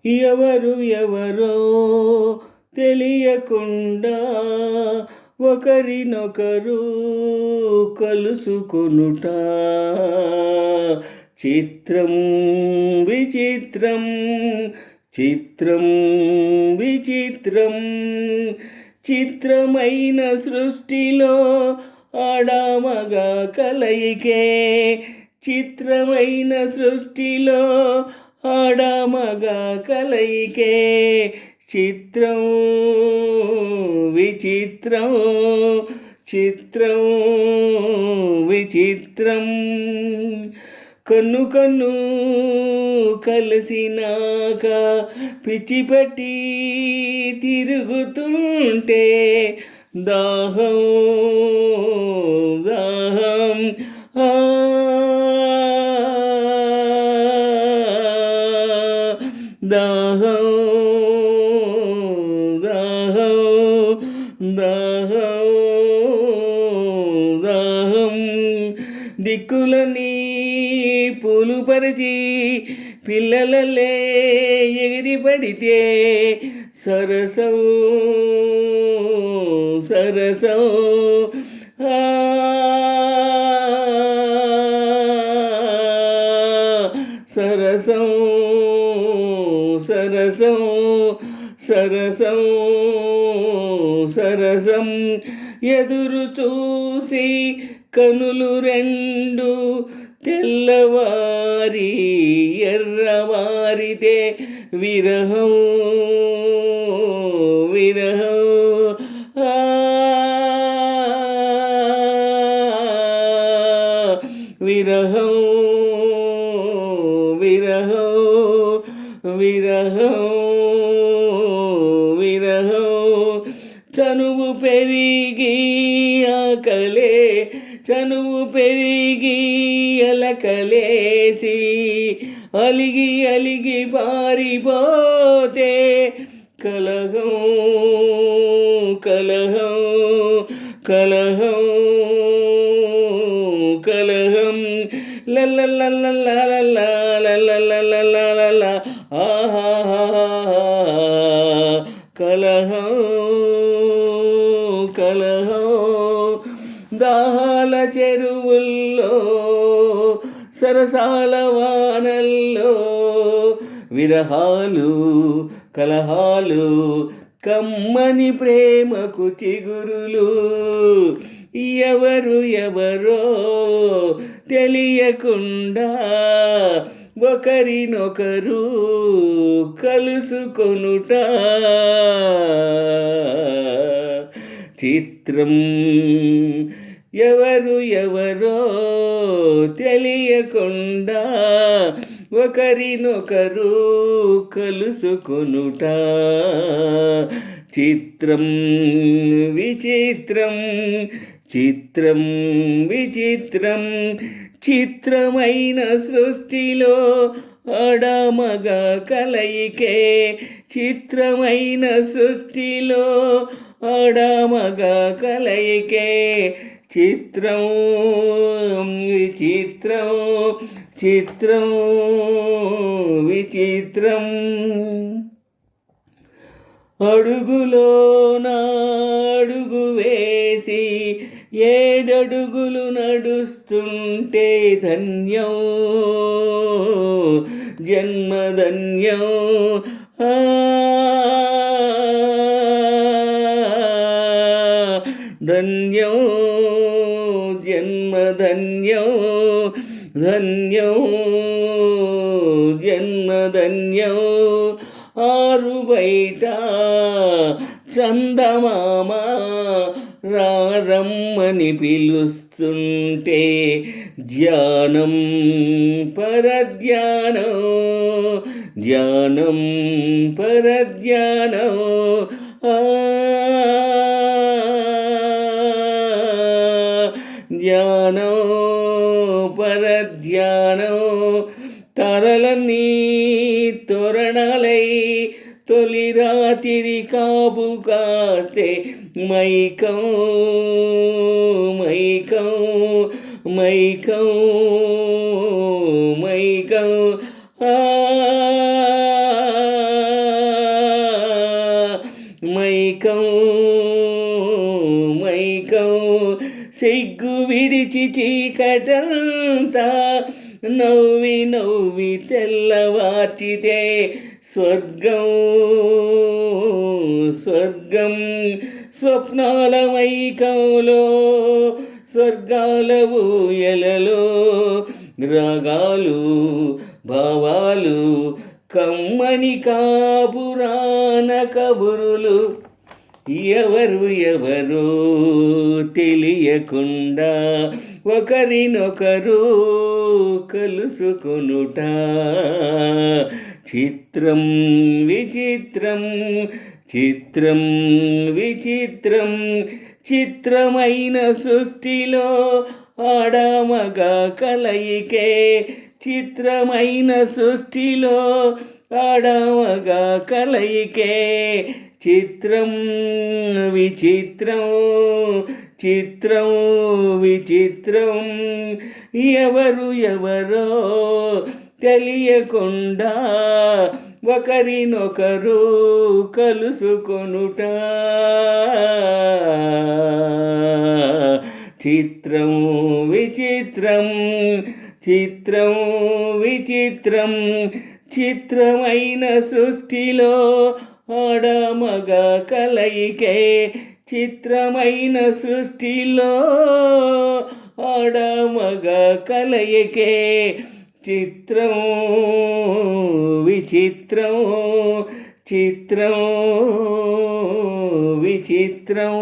ఎవరు ఎవరో తెలియకుండా ఒకరినొకరు కలుసుకొనుట చిత్రం విచిత్రం చిత్రం విచిత్రం చిత్రమైన సృష్టిలో ఆడామగా కలయికే చిత్రమైన సృష్టిలో ఆడామగా కలయికే చిత్రం విచిత్రం చిత్రం విచిత్రం కన్ను కన్ను కలిసినాక పిచ్చిపట్టి తిరుగుతుంటే దాహం దాహం దాహం దాహం దాహం దాహం దిక్కులని పూలుపరిచి పిల్లలలే ఎగిరిపడితే సరసం సరసం సరసం సరసం సరసం సరసం ఎదురు చూసి కనులు రెండు తెల్లవారి ఎర్రవారితే విరహం విరహం విరహం విరహం విరహం విరహం చనువు పెరిగి ఆకలే చనువు పెరిగి అలకలేసి అలిగి అలిగి పారిపోతే కలహం కలహం కలహం కలహం లల్లల్లల్లల్లల్లల్లల్లల్లల్లల్ల ఆహా కలహం కలహం దాహాల చెరువుల్లో సరసాల వానల్లో విరహాలు కలహాలు కమ్మని ప్రేమకు చిగురులు ఎవరు ఎవరో తెలియకుండా ఒకరినొకరు కలుసుకొనుట చిత్రం ఎవరు ఎవరో తెలియకుండా ఒకరినొకరు కలుసుకొనుట చిత్రం విచిత్రం చిత్రం విచిత్రం చిత్రమైన సృష్టిలో ఆడామగా కలయికే చిత్రమైన సృష్టిలో ఆడామగా కలయికే చిత్రం విచిత్రం చిత్రం విచిత్రం అడుగులోన అడుగు వేసి 7 అడుగులు నడుస్తుంటే ధన్యం జన్మధన్యం ధన్యం జన్మధన్యం ధన్యం జన్మధన్యం ఆరు బయట చందమామ రమ్మని పిలుస్తుంటే ధ్యానం పరధ్యానం ధ్యానం పరధ్యానం ధ్యానం పరధ్యానం తరలన్నీ తోరణాలై తొలి రాత్రి కాపు కాస్తే మైకం మైకం మైకం మైకం విడిచి చీకటంతా నవ్వి నవ్వి తెల్లవార్చితే స్వర్గం స్వర్గం స్వప్నాల మైకంలో స్వర్గాల ఊయలలో రాగాలు భావాలు కమ్మని కాపురాణ కబురులు ఎవరో తెలియకుండా ఒకరినొకరు కలుసుకొనుట చిత్రం విచిత్రం చిత్రం విచిత్రం చిత్రమైన సృష్టిలో ఆడమగ కలయికే చిత్రమైన సృష్టిలో ఆడమగ కలయికే చిత్రం విచిత్రం చిత్రం విచిత్రం ఎవరో తెలియకుండా ఒకరినొకరు కలుసుకొనుట చిత్రం విచిత్రం చిత్రం విచిత్రం చిత్రమైన సృష్టిలో ఆడమగ కలయికే చిత్రమైన సృష్టిలో ఆడమగ కలయికే చిత్రం విచిత్రం చిత్రం విచిత్రం